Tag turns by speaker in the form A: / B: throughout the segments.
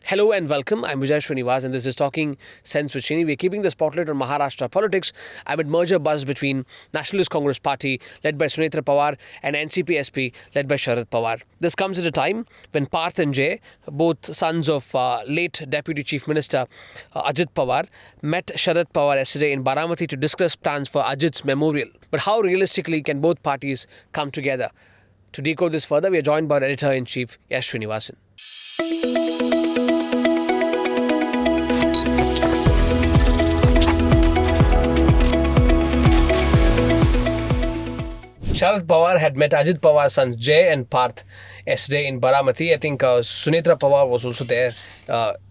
A: Hello and welcome. I'm Srinivasan and this is Talking Sense with Srini. We're keeping the spotlight on Maharashtra politics amid merger buzz between Nationalist Congress Party led by Sharad Pawar and NCP SP led by Sharad Pawar. This comes at a time when Parth and Jay, both sons of late Deputy Chief Minister Ajit Pawar, met Sharad Pawar yesterday in Baramati to discuss plans for Ajit's memorial. But how realistically can both parties come together? To decode this further, we are joined by our Editor-in-Chief, Srinivasan. Sharad Pawar had met Ajit Pawar's sons Jay and Parth yesterday in Baramati. I think Srinivasan Pawar was also there,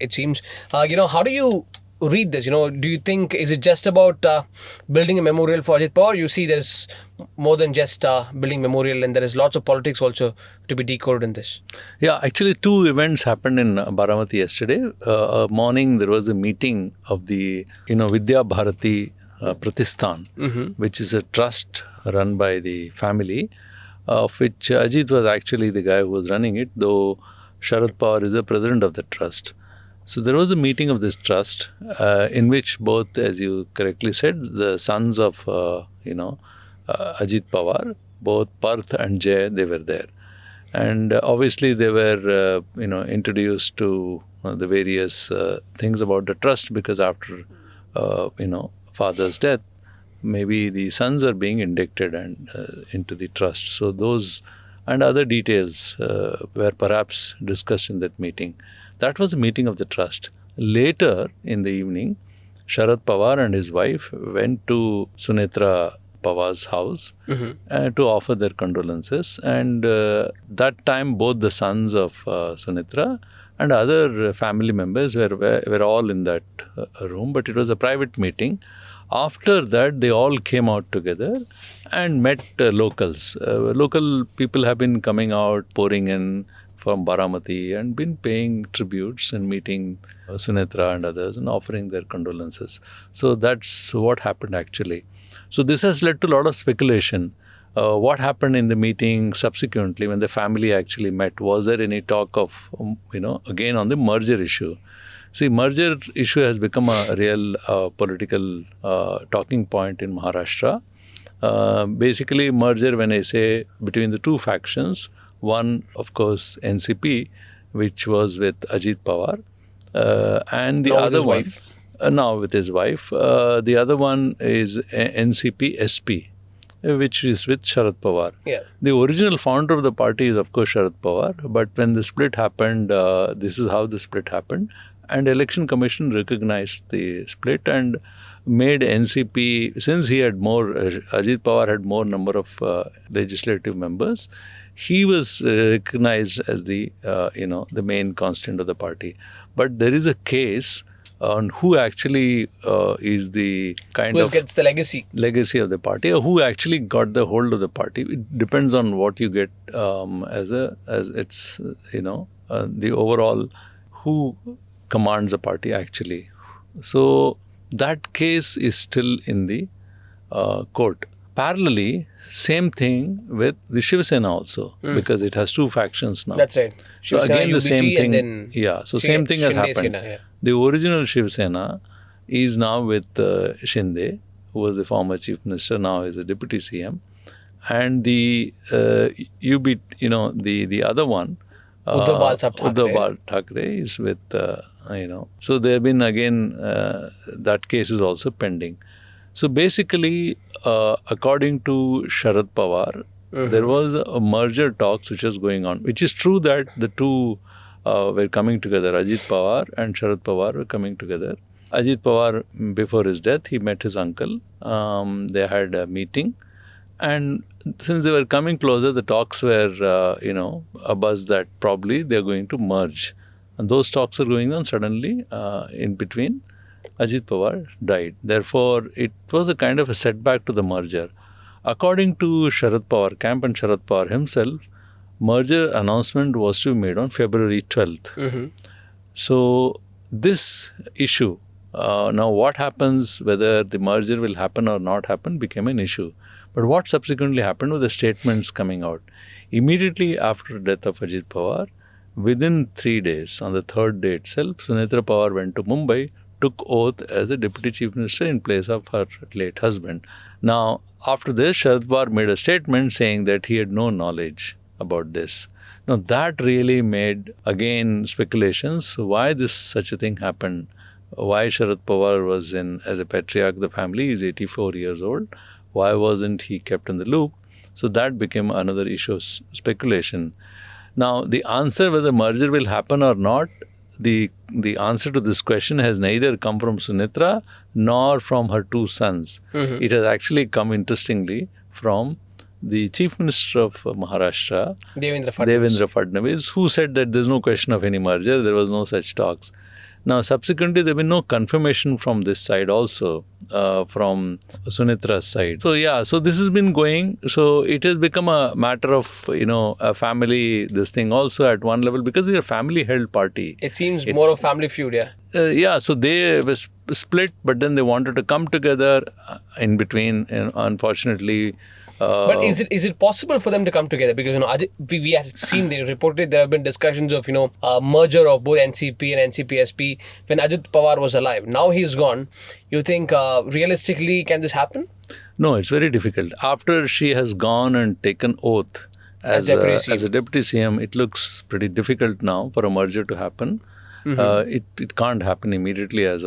A: it seems. How do you read this? Do you think, is it just about building a memorial for Ajit Pawar? You see there's more than just building memorial, and there is lots of politics also to be decoded in this.
B: Yeah, actually two events happened in Baramati yesterday. Morning there was a meeting of the, Vidya Bharati Pratishthan, which is a trust run by the family, of which Ajit was actually the guy who was running it, though Sharad Pawar is the president of the trust. So there was a meeting of this trust in which both, as you correctly said, the sons of, Ajit Pawar, both Parth and Jay, they were there. And obviously they were, introduced to the various things about the trust, because after, father's death, maybe the sons are being inducted and into the trust. So those and other details were perhaps discussed in that meeting. That was a meeting of the trust. Later in the evening, Sharad Pawar and his wife went to Sunitra Pawar's house to offer their condolences. And that time, both the sons of Sunitra and other family members were all in that room, but it was a private meeting. After that, they all came out together and met locals. Local people have been coming out, pouring in from Baramati, and been paying tributes and meeting Sunitra and others and offering their condolences. So that's what happened actually. So this has led to a lot of speculation. What happened in the meeting subsequently when the family actually met? Was there any talk of, again on the merger issue? See, merger issue has become a real political talking point in Maharashtra. Basically, merger, when I say between the two factions, one, of course, NCP, which was with Ajit Pawar, and the other one, now with his wife. The other one is NCP SP, which is with Sharad Pawar.
A: Yeah.
B: The original founder of the party is, of course, Sharad Pawar. But when the split happened, this is how the split happened. And Election Commission recognized the split and made NCP, since he had more, Ajit Pawar had more number of legislative members, he was recognized as the, the main constant of the party. But there is a case on who actually is the kind
A: who gets the legacy
B: of the party, or who actually got the hold of the party. It depends on what you get as it's, the overall who commands the party actually. So that case is still in the court. Parallelly, same thing with the Shiv Sena also, because it has two factions now.
A: That's right.
B: So again, the same thing. Yeah, so same thing has happened.
A: Sena.
B: The original Shiv Sena is now with Shinde, who was the former chief minister, now is a deputy CM, and the the other one,
A: Uddhav
B: Thackeray is with So there have been again that case is also pending. So basically, according to Sharad Pawar, there was a merger talks which was going on, which is true that the two were coming together. Ajit Pawar and Sharad Pawar were coming together. Ajit Pawar, before his death, he met his uncle. They had a meeting. And since they were coming closer, the talks were, a buzz that probably they're going to merge. And those talks are going on. Suddenly, in between, Ajit Pawar died. Therefore, it was a kind of a setback to the merger. According to Sharad Pawar camp and Sharad Pawar himself, merger announcement was to be made on February 12th. So this issue, now what happens, whether the merger will happen or not happen, became an issue. But what subsequently happened were the statements coming out. Immediately after the death of Ajit Pawar, within 3 days, on the third day itself, Sunetra Pawar went to Mumbai, took oath as a deputy chief minister in place of her late husband. Now, after this, Sharad Pawar made a statement saying that he had no knowledge about this. Now, that really made, again, speculations why such a thing happened. Why Sharad Pawar was in as a patriarch of the family. He's 84 years old. Why wasn't he kept in the loop? So that became another issue of speculation. Now, the answer whether merger will happen or not, the answer to this question has neither come from Sunetra nor from her two sons. Mm-hmm. It has actually come, interestingly, from the Chief Minister of Maharashtra, Devendra Fadnavis, who said that there's no question of any merger, there was no such talks. Now, subsequently, there been no confirmation from this side also, from Sunetra's side. So, yeah, so this has been going. So, it has become a matter of, a family, this thing also at one level, because they're a family-held party.
A: It seems more of family feud, yeah.
B: Yeah, so they were split, but then they wanted to come together in between, and unfortunately...
A: but is it possible for them to come together? Because we had seen, they reported there have been discussions of merger of both NCP and NCP-SP when Ajit Pawar was alive. Now he's gone. You think realistically can this happen?
B: No, it's very difficult. After she has gone and taken oath as a deputy CM, it looks pretty difficult now for a merger to happen. Mm-hmm. It can't happen immediately, as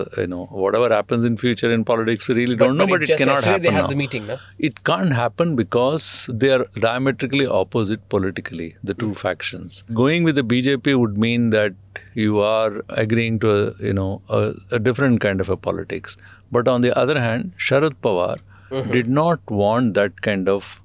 B: whatever happens in future in politics we really don't know, but it cannot happen
A: they had
B: now.
A: The meeting, no?
B: It can't happen because they are diametrically opposite politically, the two factions. Going with the BJP would mean that you are agreeing to a different kind of a politics. But on the other hand, Sharad Pawar did not want that kind of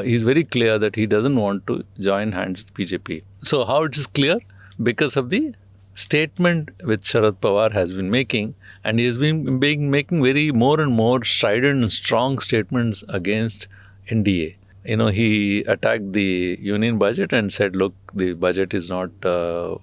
B: he's very clear that he doesn't want to join hands with BJP. So how it is clear? Because of the statement which Sharad Pawar has been making, and he has been making very more and more strident and strong statements against NDA. He attacked the union budget and said, look, the budget is not,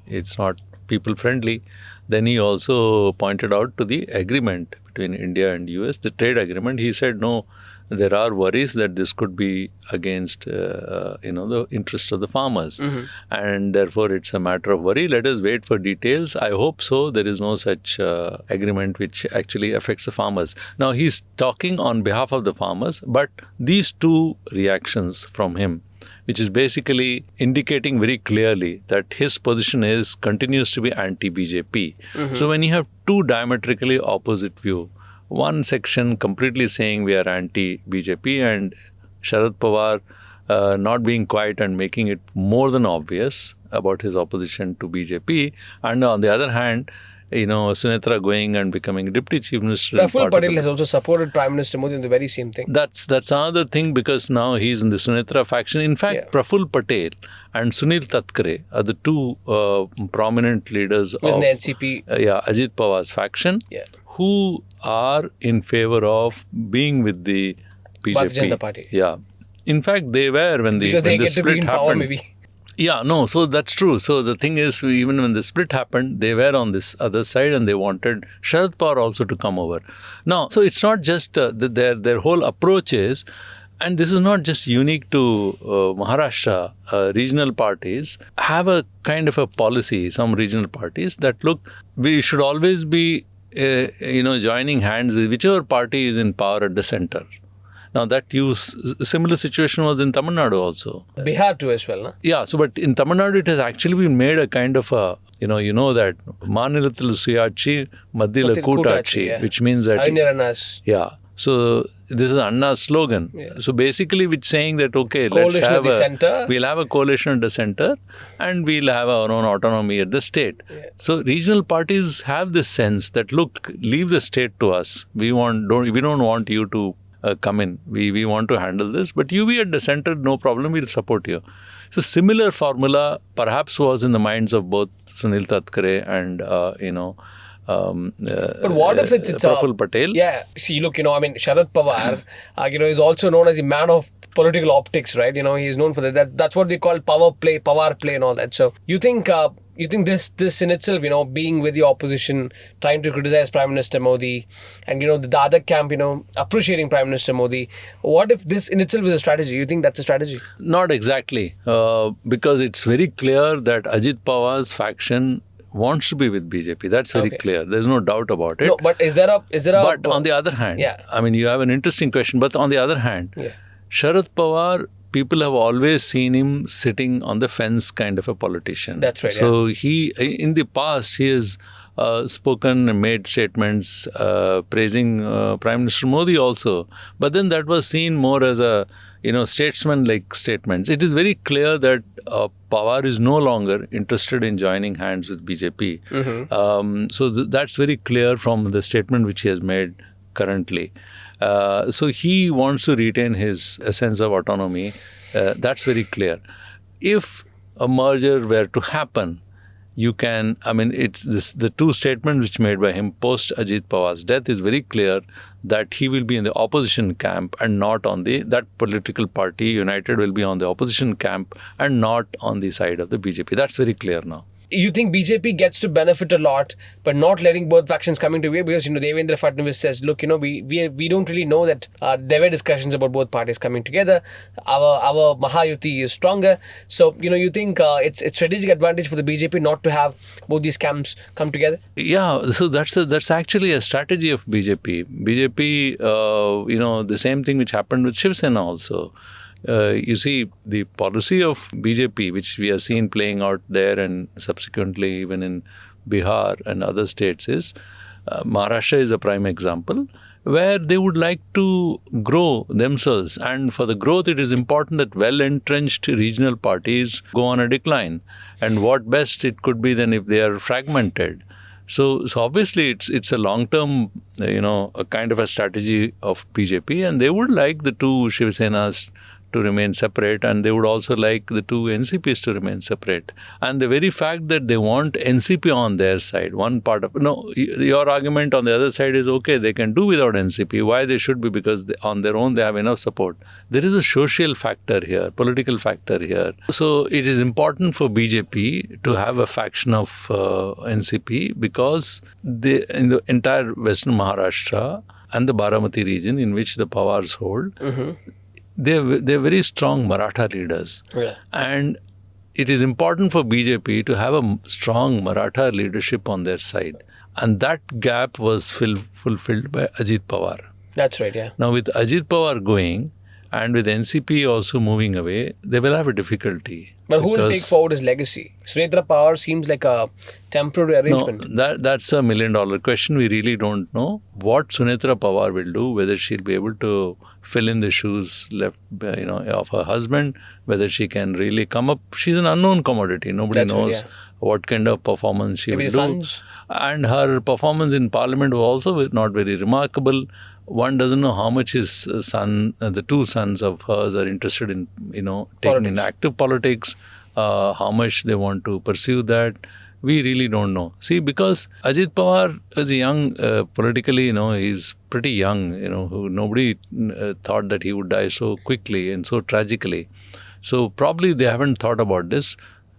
B: it's not people friendly. Then he also pointed out to the agreement between India and US, the trade agreement. He said, no, there are worries that this could be against, the interest of the farmers. Mm-hmm. And therefore, it's a matter of worry. Let us wait for details. I hope so. There is no such agreement which actually affects the farmers. Now, he's talking on behalf of the farmers, but these two reactions from him, which is basically indicating very clearly that his position continues to be anti-BJP. Mm-hmm. So when you have two diametrically opposite views, one section completely saying we are anti-BJP and Sharad Pawar not being quiet and making it more than obvious about his opposition to BJP. And on the other hand, Sunetra going and becoming Deputy Chief Minister.
A: Praful Patel has also supported Prime Minister Modi in the very same thing.
B: That's another thing, because now he's in the Sunetra faction. In fact, Praful Patel and Sunil Tatkare are the two prominent leaders of
A: the NCP.
B: Ajit Pawar's faction, who are in favor of being with the BJP.
A: Bharatiya Janata Party.
B: Yeah. In fact, they were when the split happened.
A: Power, maybe.
B: Yeah, no, so that's true. So the thing is, even when the split happened, they were on this other side and they wanted Sharad Pawar also to come over. Now, so it's not just their whole approach is, and this is not just unique to Maharashtra, regional parties have a kind of a policy, some regional parties, that look, we should always be, joining hands with whichever party is in power at the center. Now, similar situation was in Tamil Nadu also.
A: Bihar too as well, no?
B: Yeah, so but in Tamil Nadu, it has actually been made a kind of a, that Manilathil Suyachi, Madhila Kootachi, which means that...
A: Arinarannas.
B: Yeah. So, this is Anna's slogan. Yeah. So, basically, which saying that, okay, we'll have a coalition at the center and we'll have our own autonomy at the state. Yeah. So, regional parties have this sense that, look, leave the state to us. We don't want you to come in. We want to handle this, but you be at the center, no problem, we'll support you. So similar formula perhaps was in the minds of both Sunil Tatkare and,
A: but what if it's
B: Praful Patel?
A: Yeah, see, look, Sharad Pawar, is also known as a man of political optics, right? He is known for that. That's what we call power play and all that. So you think you think this in itself, being with the opposition, trying to criticize Prime Minister Modi, and the other camp, appreciating Prime Minister Modi, what if this in itself is a strategy? You think that's a strategy?
B: Not exactly, because it's very clear that Ajit Pawar's faction wants to be with BJP. That's very clear. There's no doubt about it.
A: No, but is there a?
B: But on the other hand,
A: Yeah.
B: I mean, you have an interesting question. But on the other hand, Sharad Pawar, people have always seen him sitting on the fence kind of a politician.
A: That's right.
B: So he, in the past, he has spoken and made statements praising Prime Minister Modi also. But then that was seen more as a statesman-like statements. It is very clear that Pawar is no longer interested in joining hands with BJP. So that's very clear from the statement which he has made currently. So he wants to retain his sense of autonomy. That's very clear. If a merger were to happen, it's the two statements which made by him post-Ajit Pawar's death is very clear that he will be in the opposition camp and not on that political party, United, will be on the opposition camp and not on the side of the BJP. That's very clear now.
A: You think BJP gets to benefit a lot, but not letting both factions come into play, because Devendra Fadnavis says, look, we don't really know that there were discussions about both parties coming together. Our Mahayuti is stronger, so you think it's strategic advantage for the BJP not to have both these camps come together?
B: Yeah, so that's actually a strategy of BJP. BJP, the same thing which happened with Shiv Sena also. You see, the policy of BJP, which we have seen playing out there and subsequently even in Bihar and other states, is Maharashtra is a prime example, where they would like to grow themselves. And for the growth, it is important that well-entrenched regional parties go on a decline. And what best it could be than if they are fragmented. So obviously it's a long-term, a kind of a strategy of BJP, and they would like the two Shiv Senas to remain separate, and they would also like the two NCPs to remain separate. And the very fact that they want NCP on their side, your argument on the other side is okay, they can do without NCP. Why they should be? Because on their own they have enough support. There is a social factor here, political factor here. So it is important for BJP to have a faction of NCP, because in the entire Western Maharashtra and the Baramati region in which the Pawars hold, they're very strong Maratha leaders.
A: Yeah.
B: And it is important for BJP to have a strong Maratha leadership on their side. And that gap was fulfilled by Ajit Pawar.
A: That's right, yeah.
B: Now with Ajit Pawar going and with NCP also moving away, they will have a difficulty.
A: But who will take forward his legacy? Srinivasan Pawar seems like a temporary arrangement.
B: No, that's a $1 million question. We really don't know what Srinivasan Pawar will do, whether she'll be able to fill in the shoes left, of her husband, whether she can really come up. She's an unknown commodity. Nobody knows what kind of performance she will do. And her performance in Parliament was also not very remarkable. One doesn't know how much his son, the two sons of hers, are interested in, taking in active politics, how much they want to pursue that. We really don't know. See, because Ajit Pawar is a young, politically, he's pretty young, who nobody thought that he would die so quickly and so tragically. So probably they haven't thought about this.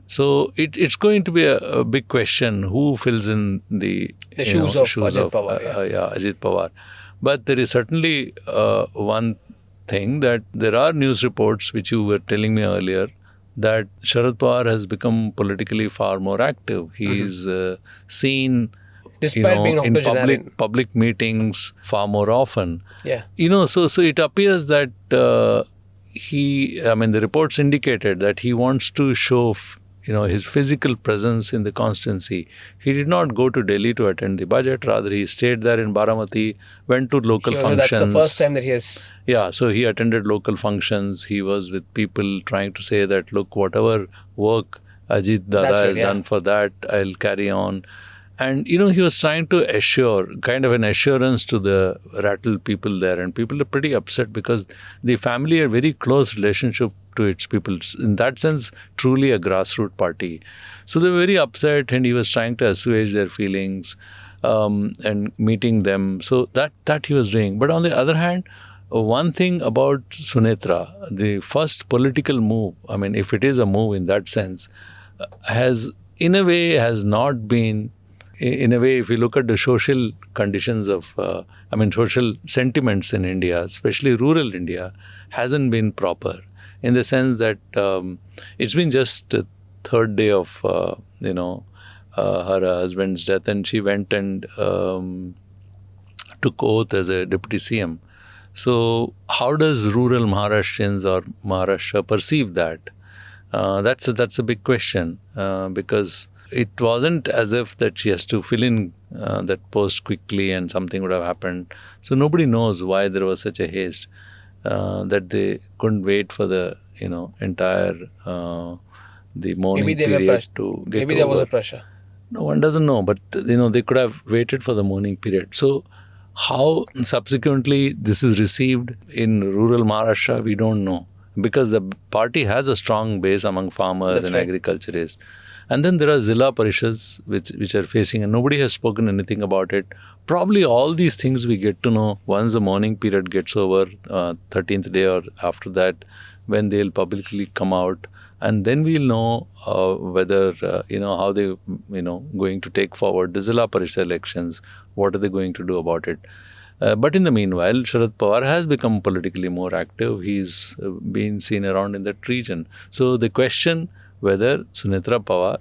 B: So it's going to be a big question, who fills in the
A: shoes of Ajit Pawar.
B: Ajit Pawar. But there is certainly one thing, that there are news reports which you were telling me earlier, that Sharad Pawar has become politically far more active. He is seen
A: being
B: in public meetings far more often.
A: Yeah.
B: So it appears that the reports indicated that he wants to show his physical presence in the constituency. He did not go to Delhi to attend the budget. Rather, he stayed there in Baramati, went to local functions.
A: That's the first time that he has...
B: Yeah, so he attended local functions. He was with people trying to say that, look, whatever work Ajit Dada has done for that, I'll carry on. And, he was trying to assure, kind of an assurance to the Rattle people there. And people are pretty upset because the family had very close relationship to its people. In that sense, truly a grassroots party. So they were very upset, and he was trying to assuage their feelings and meeting them. So that he was doing. But on the other hand, one thing about Sunetra, the first political move, if it is a move in that sense, has in a way has not been, in a way, if you look at the social conditions of, social sentiments in India, especially rural India, hasn't been proper in the sense that it's been just the third day of, her husband's death, and she went and took oath as a deputy CM. So how does rural Maharashtrians or Maharashtra perceive that? That's a big question because it wasn't as if that she has to fill in that post quickly and something would have happened. So nobody knows why there was such a haste that they couldn't wait for the entire the mourning period to get
A: maybe
B: over.
A: There was a pressure.
B: No one doesn't know, but they could have waited for the mourning period. So how subsequently this is received in rural Maharashtra, we don't know, because the party has a strong base among farmers and agriculturists. And then there are Zilla Parishads which are facing, and nobody has spoken anything about it. Probably all these things we get to know once the mourning period gets over, 13th day or after that, when they'll publicly come out. And then we'll know whether, how they, going to take forward the Zilla Parishad elections. What are they going to do about it? But in the meanwhile, Sharad Pawar has become politically more active. He's been seen around in that region. So the question whether Sunetra Pawar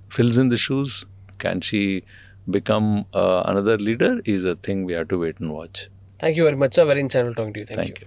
B: fills in the shoes, can she become another leader, is a thing we have to wait and watch.
A: Thank you very much, sir. Very insightful talking to you. Thank you.